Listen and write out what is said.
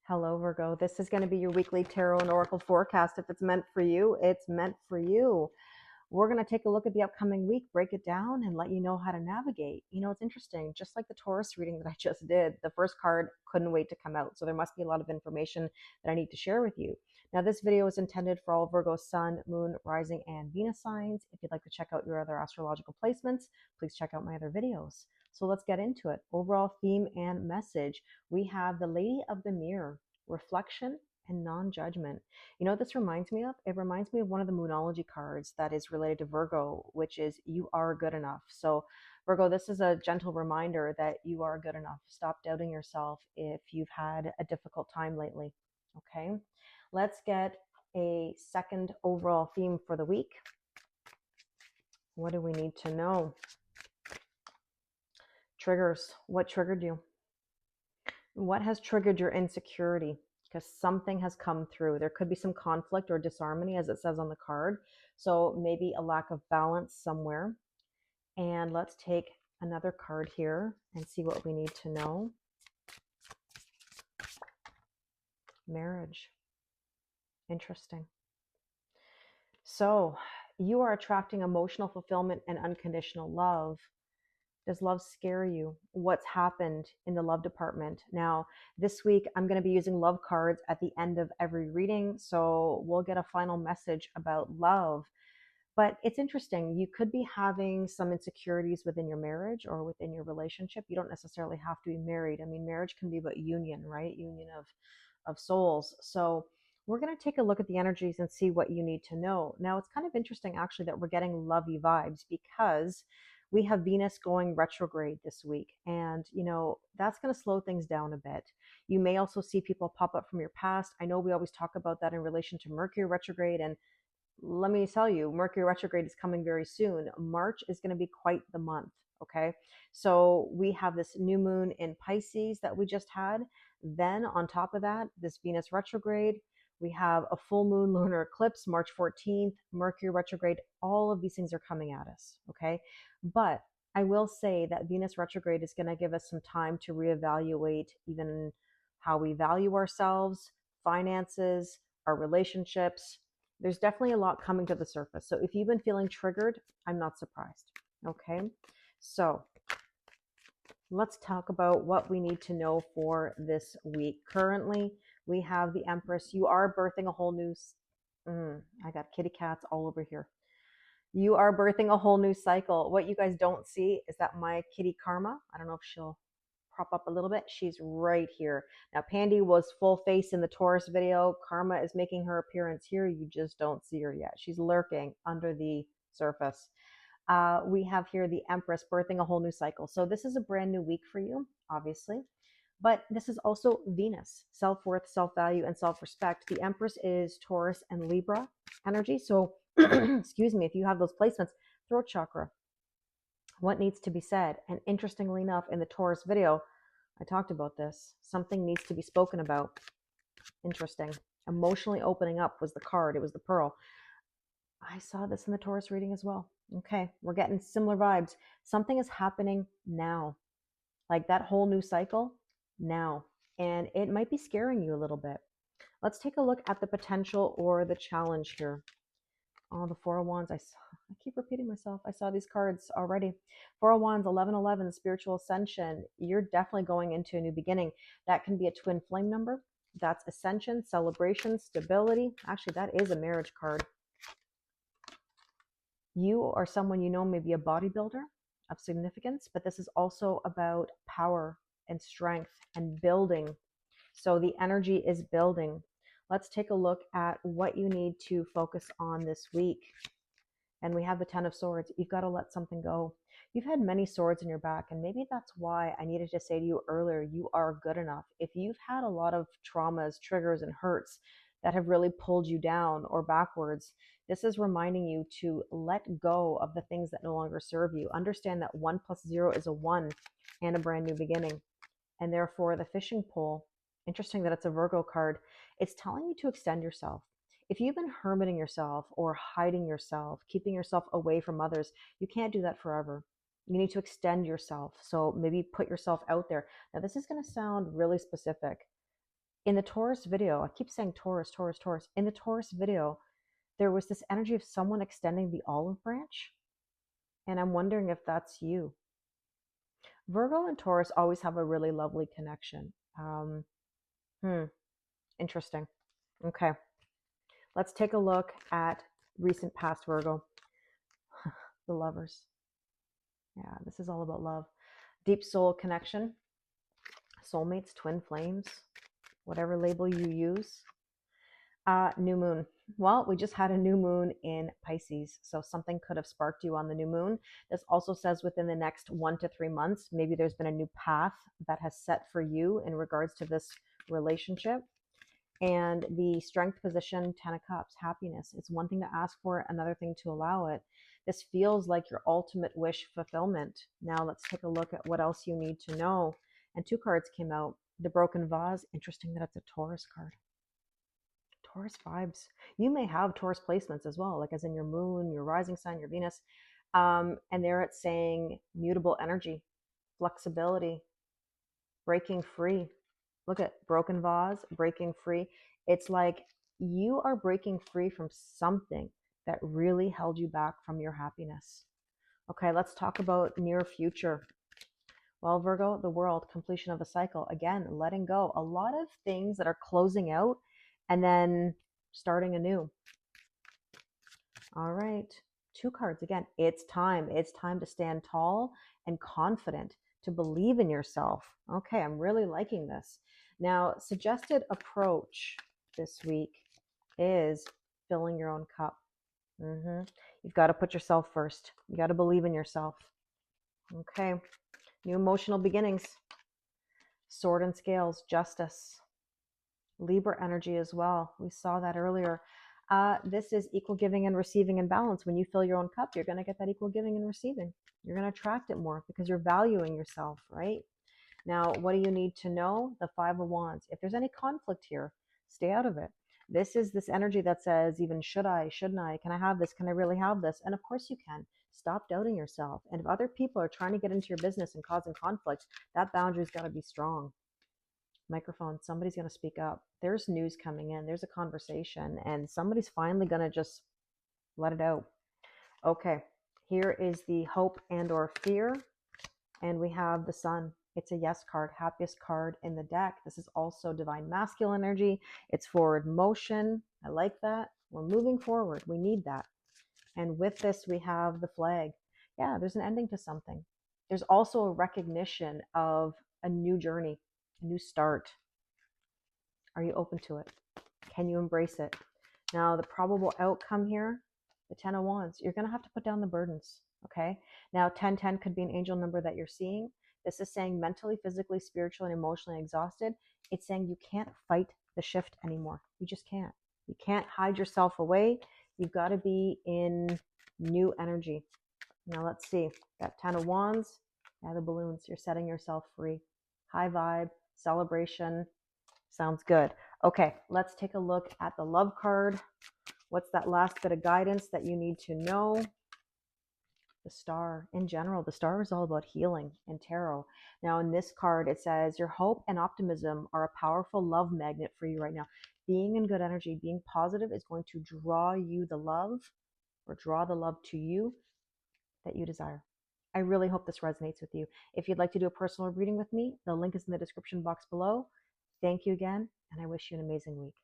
Hello, Virgo. This is going to be your weekly tarot and oracle forecast. If it's meant for you, it's meant for you. We're going to take a look at the upcoming week, break it down, and let you know how to navigate. You know, it's interesting. Just like the Taurus reading that I just did, the first card couldn't wait to come out. So there must be a lot of information that I need to share with you. Now, this video is intended for all Virgo sun, moon, rising, and Venus signs. If you'd like to check out your other astrological placements, please check out my other videos. So let's get into it. Overall theme and message. We have the Lady of the Mirror, reflection and non-judgment. You know what this reminds me of? It reminds me of one of the Moonology cards that is related to Virgo, which is you are good enough. So Virgo, this is a gentle reminder that you are good enough. Stop doubting yourself if you've had a difficult time lately. Okay, let's get a second overall theme for the week. What do we need to know? Triggers. What triggered you? What has triggered your insecurity? Because something has come through. There could be some conflict or disharmony, as it says on the card. So maybe a lack of balance somewhere. And let's take another card here and see what we need to know. Marriage. Interesting. So you are attracting emotional fulfillment and unconditional love. Does love scare you? What's happened in the love department? Now, this week, I'm going to be using love cards at the end of every reading. So we'll get a final message about love. But it's interesting. You could be having some insecurities within your marriage or within your relationship. You don't necessarily have to be married. I mean, marriage can be about union, right? Union of souls. So we're going to take a look at the energies and see what you need to know. Now, it's kind of interesting, actually, that we're getting lovey vibes because we have Venus going retrograde this week. And, you know, that's going to slow things down a bit. You may also see people pop up from your past. I know we always talk about that in relation to Mercury retrograde. And let me tell you, Mercury retrograde is coming very soon. March is going to be quite the month. Okay. So we have this new moon in Pisces that we just had. Then on top of that, this Venus retrograde. We have a full moon lunar eclipse, March 14th, Mercury retrograde. All of these things are coming at us, okay? But I will say that Venus retrograde is going to give us some time to reevaluate even how we value ourselves, finances, our relationships. There's definitely a lot coming to the surface. So if you've been feeling triggered, I'm not surprised, okay? So let's talk about what we need to know for this week. Currently, we have the Empress. You are birthing a whole new... I got kitty cats all over here. You are birthing a whole new cycle. What you guys don't see is that my kitty Karma, I don't know if she'll prop up a little bit. She's right here. Now, Pandy was full face in the Taurus video. Karma is making her appearance here. You just don't see her yet. She's lurking under the surface. We have here the Empress birthing a whole new cycle. So this is a brand new week for you, obviously. But this is also Venus, self-worth, self-value, and self-respect. The Empress is Taurus and Libra energy. So, excuse me, if you have those placements, throat chakra, what needs to be said? And interestingly enough, in the Taurus video, I talked about this. Something needs to be spoken about. Interesting. Emotionally opening up was the card. It was the pearl. I saw this in the Taurus reading as well. Okay, we're getting similar vibes. Something is happening now. Like that whole new cycle now. And it might be scaring you a little bit. Let's take a look at the potential or the challenge here. Oh, the Four of Wands. I keep repeating myself. I saw these cards already. Four of Wands, 1111, spiritual ascension. You're definitely going into a new beginning. That can be a twin flame number. That's ascension, celebration, stability. Actually, that is a marriage card. You or someone you know may be a bodybuilder of significance, but this is also about power and strength and building. So the energy is building. Let's take a look at what you need to focus on this week. And we have the Ten of Swords. You've got to let something go. You've had many swords in your back, and maybe that's why I needed to say to you earlier, you are good enough. If you've had a lot of traumas, triggers, and hurts that have really pulled you down or backwards, this is reminding you to let go of the things that no longer serve you. Understand that 1 + 0 is a 1 and a brand new beginning. And therefore, the fishing pole, interesting that it's a Virgo card, it's telling you to extend yourself. If you've been hermiting yourself or hiding yourself, keeping yourself away from others, you can't do that forever. You need to extend yourself. So maybe put yourself out there. Now, this is going to sound really specific. In the Taurus video, I keep saying Taurus, Taurus, Taurus. In the Taurus video, there was this energy of someone extending the olive branch. And I'm wondering if that's you. Virgo and Taurus always have a really lovely connection. Hmm, interesting. Okay, let's take a look at recent past Virgo, the lovers. Yeah, this is all about love. Deep soul connection, soulmates, twin flames, whatever label you use. New moon. Well, we just had a new moon in Pisces, so something could have sparked you on the new moon. This also says within the next 1 to 3 months, maybe there's been a new path that has set for you in regards to this relationship. And the strength position, 10 of cups, happiness. It's one thing to ask for it, another thing to allow it. This feels like your ultimate wish fulfillment. Now let's take a look at what else you need to know. And 2 cards came out. The broken vase. Interesting that it's a Taurus card. Taurus vibes. You may have Taurus placements as well, like as in your moon, your rising sign, your Venus. And there it's saying mutable energy, flexibility, breaking free. Look at broken vase, breaking free. It's like you are breaking free from something that really held you back from your happiness. Okay, let's talk about near future. Well, Virgo, the world, completion of a cycle. Again, letting go. A lot of things that are closing out and then starting anew. All right, 2 cards again. It's time. It's time to stand tall and confident, to believe in yourself. Okay, I'm really liking this. Now, suggested approach this week is filling your own cup. You've got to put yourself first. You got to believe in yourself. Okay, new emotional beginnings. Sword and scales, justice. Libra energy as well. We saw that earlier. This is equal giving and receiving in balance. When you fill your own cup, you're going to get that equal giving and receiving. You're going to attract it more because you're valuing yourself, right? Now, what do you need to know? The 5 of Wands. If there's any conflict here, stay out of it. This is this energy that says, even should I, shouldn't I? Can I have this? Can I really have this? And of course you can. Stop doubting yourself. And if other people are trying to get into your business and causing conflict, that boundary's got to be strong. Microphone, somebody's going to speak up. There's news coming in. There's a conversation, and somebody's finally going to just let it out. Okay, here is the hope and or fear, and we have the sun. It's a yes card, happiest card in the deck. This is also divine masculine energy. It's forward motion. I like that. We're moving forward. We need that. And with this, we have the flag. Yeah, there's an ending to something. There's also a recognition of a new journey, a new start. Are you open to it? Can you embrace it? Now, the probable outcome here, the 10 of Wands, you're going to have to put down the burdens, okay? Now, 1010 could be an angel number that you're seeing. This is saying mentally, physically, spiritually, and emotionally exhausted. It's saying you can't fight the shift anymore. You just can't. You can't hide yourself away. You've got to be in new energy. Now, let's see. That 10 of Wands, yeah, the balloons. You're setting yourself free. High vibe, celebration. Sounds good. Okay, let's take a look at the love card. What's that last bit of guidance that you need to know? The star. In general, the star is all about healing in tarot. Now, in this card, it says your hope and optimism are a powerful love magnet for you right now. Being in good energy, being positive is going to draw you the love, or draw the love to you that you desire. I really hope this resonates with you. If you'd like to do a personal reading with me, the link is in the description box below. Thank you again, and I wish you an amazing week.